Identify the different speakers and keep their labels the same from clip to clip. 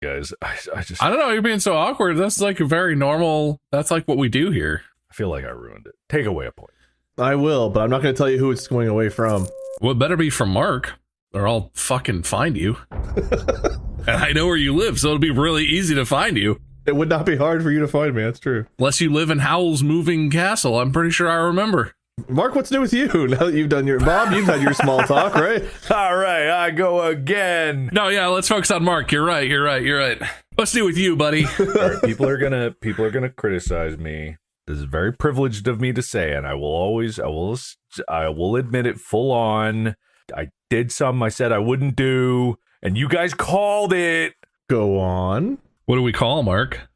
Speaker 1: guys.
Speaker 2: I don't know. You're being so awkward. That's like a very normal. That's like what we do here.
Speaker 1: I feel like I ruined it. Take away a point.
Speaker 3: I will, but I'm not going to tell you who it's going away from.
Speaker 2: Well, it better be from Mark, or I'll fucking find you. And I know where you live, so it'll be really easy to find you.
Speaker 3: It would not be hard for you to find me. That's true.
Speaker 2: Unless you live in Howell's Moving Castle. I'm pretty sure I remember.
Speaker 3: Mark, what's new with you? Now that you've done your Bob, you've had your small talk, right?
Speaker 1: All right, I go again.
Speaker 2: No, yeah, let's focus on Mark. You're right. What's new with you, buddy?
Speaker 1: All right, people are gonna criticize me. This is very privileged of me to say, and I will admit it full on. I did something I said I wouldn't do, and you guys called it.
Speaker 3: Go on.
Speaker 2: What do we call Mark?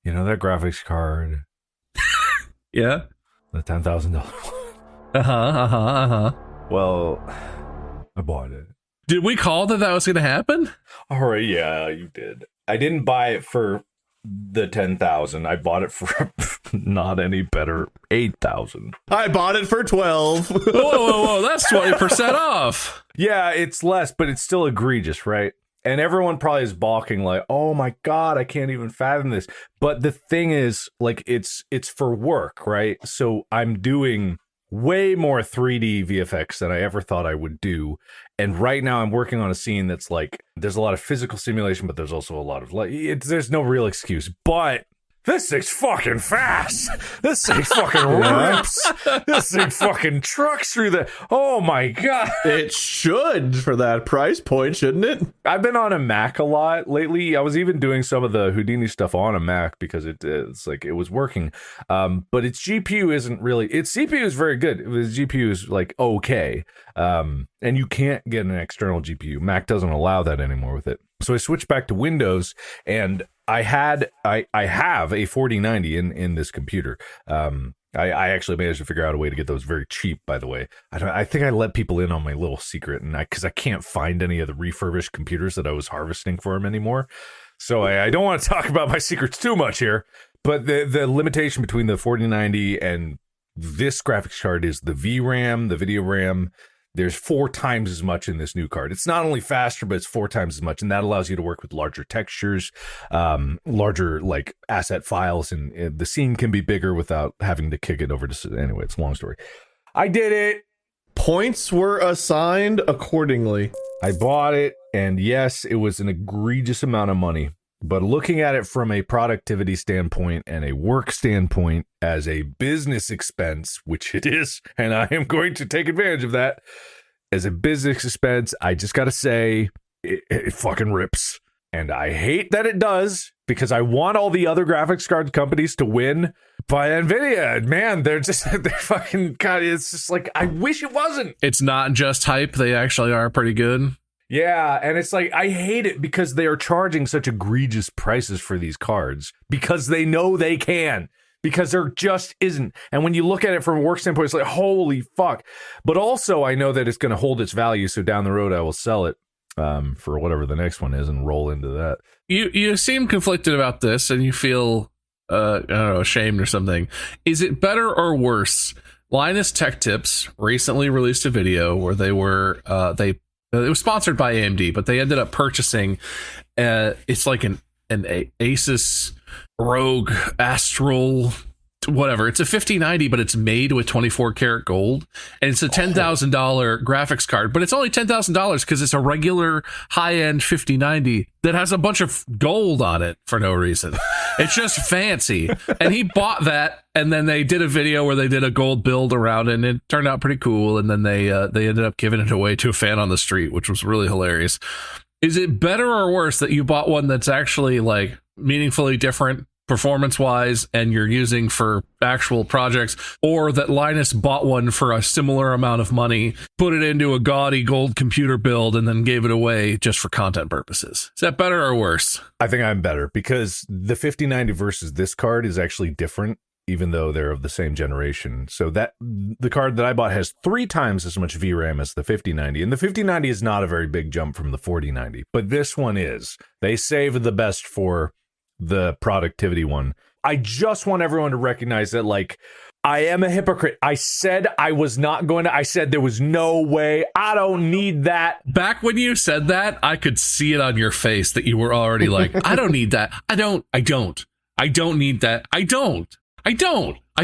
Speaker 1: You know that graphics card?
Speaker 2: Yeah.
Speaker 1: The
Speaker 2: $10,000.
Speaker 1: Well, I bought it.
Speaker 2: Did we call that was going to happen?
Speaker 1: All right, yeah, you did. I didn't buy it for the 10,000. I bought it for not any better 8,000.
Speaker 3: I bought it for 12.
Speaker 2: Whoa, that's 20% off.
Speaker 1: Yeah, it's less, but it's still egregious, right? And everyone probably is balking like, oh my God, I can't even fathom this. But the thing is, like, it's for work, right? So I'm doing way more 3D VFX than I ever thought I would do. And right now I'm working on a scene that's like, there's a lot of physical simulation, but there's also a lot of, like, there's no real excuse. But this thing's fucking fast. This thing fucking rips. This thing fucking trucks through the... Oh, my God.
Speaker 3: It should for that price point, shouldn't it?
Speaker 1: I've been on a Mac a lot lately. I was even doing some of the Houdini stuff on a Mac because it's like it was working. But its GPU isn't really... Its CPU is very good. Its GPU is like okay. And you can't get an external GPU. Mac doesn't allow that anymore with it. So I switched back to Windows, and I have a 4090 in this computer. I actually managed to figure out a way to get those very cheap, by the way. I think I let people in on my little secret, and because I can't find any of the refurbished computers that I was harvesting for them anymore. So I don't want to talk about my secrets too much here, but the limitation between the 4090 and this graphics card is the VRAM, the video RAM. There's 4 times as much in this new card. It's not only faster, but it's 4 times as much. And that allows you to work with larger textures, larger like asset files. And the scene can be bigger without having to kick it over to... Anyway, it's a long story. I did it.
Speaker 3: Points were assigned accordingly.
Speaker 1: I bought it. And yes, it was an egregious amount of money. But looking at it from a productivity standpoint and a work standpoint as a business expense, which it is, and I am going to take advantage of that, as a business expense, I just got to say, it fucking rips. And I hate that it does, because I want all the other graphics card companies to win. But NVIDIA, man, they're fucking, God, it's just like, I wish it wasn't.
Speaker 2: It's not just hype. They actually are pretty good.
Speaker 1: Yeah, and it's like, I hate it because they are charging such egregious prices for these cards because they know they can, because there just isn't. And when you look at it from a work standpoint, it's like, holy fuck. But also, I know that it's going to hold its value, so down the road, I will sell it for whatever the next one is and roll into that.
Speaker 2: You seem conflicted about this, and you feel, I don't know, ashamed or something. Is it better or worse? Linus Tech Tips recently released a video where they were, it was sponsored by AMD, but they ended up purchasing, it's like an Asus Rogue Astral, whatever. It's a 5090, but it's made with 24 karat gold, and it's a $10,000 graphics card, but it's only $10,000 because it's a regular high-end 5090 that has a bunch of gold on it for no reason. It's just fancy. And he bought that, and then they did a video where they did a gold build around it, and it turned out pretty cool. And then they ended up giving it away to a fan on the street, which was really hilarious. Is it better or worse that you bought one that's actually like meaningfully different performance-wise and you're using for actual projects, or that Linus bought one for a similar amount of money, put it into a gaudy gold computer build, and then gave it away just for content purposes? Is that better or worse?
Speaker 1: I think I'm better, because the 5090 versus this card is actually different, even though they're of the same generation. So that the card that I bought has 3 times as much VRAM as the 5090, and the 5090 is not a very big jump from the 4090, but this one is. They saved the best for the productivity one. I just want everyone to recognize that, like, I am a hypocrite. I said I was not going to. I said there was no way. I don't need that.
Speaker 2: Back when you said that, I could see it on your face that you were already like, I don't need that. I don't need that. I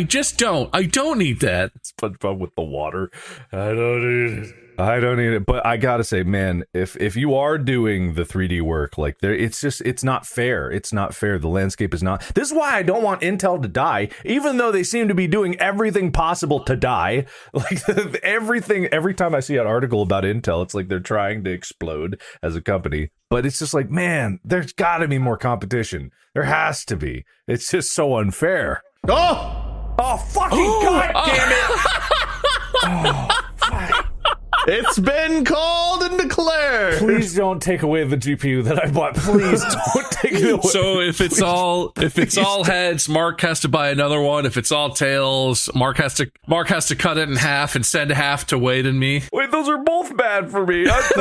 Speaker 2: just don't. I don't need that.
Speaker 1: SpongeBob with the water. I don't need it. But I gotta say, man, if you are doing the 3D work, like it's not fair. It's not fair. The landscape is not. This is why I don't want Intel to die, even though they seem to be doing everything possible to die. Like everything. Every time I see an article about Intel, it's like they're trying to explode as a company. But it's just like, man, there's got to be more competition. There has to be. It's just so unfair. Oh, fucking God damn it! Oh, fuck.
Speaker 3: It's been called and declared.
Speaker 1: Please don't take away the GPU that I bought. Please don't take it away.
Speaker 2: So if it's all heads, Mark has to buy another one. If it's all tails, Mark has to cut it in half and send half to Wade and me.
Speaker 1: Wait, those are both bad for me.
Speaker 3: Unfair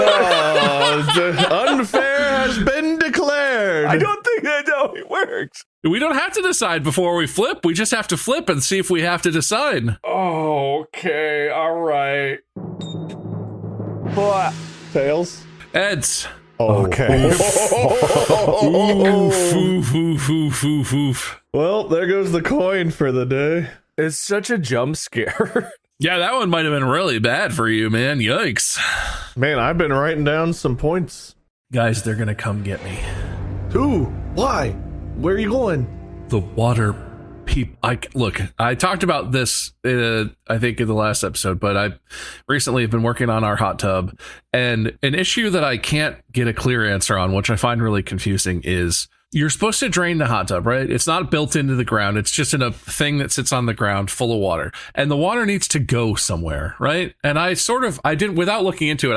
Speaker 3: has been declared.
Speaker 1: I don't think that's how it works.
Speaker 2: We don't have to decide before we flip. We just have to flip and see if we have to decide.
Speaker 1: Oh, okay. All right. What?
Speaker 3: Tails.
Speaker 2: Eds.
Speaker 3: Okay.
Speaker 2: Oof.
Speaker 3: Well, there goes the coin for the day.
Speaker 1: It's such a jump scare.
Speaker 2: Yeah, that one might have been really bad for you, man. Yikes.
Speaker 3: Man, I've been writing down some points.
Speaker 2: Guys, they're going to come get me.
Speaker 3: Who? Why? Where are you going?
Speaker 2: The water people. Look, I talked about this, I think, in the last episode, but I recently have been working on our hot tub, and an issue that I can't get a clear answer on, which I find really confusing, is you're supposed to drain the hot tub, right? It's not built into the ground. It's just in a thing that sits on the ground full of water, and the water needs to go somewhere, right? And I didn't, without looking into it,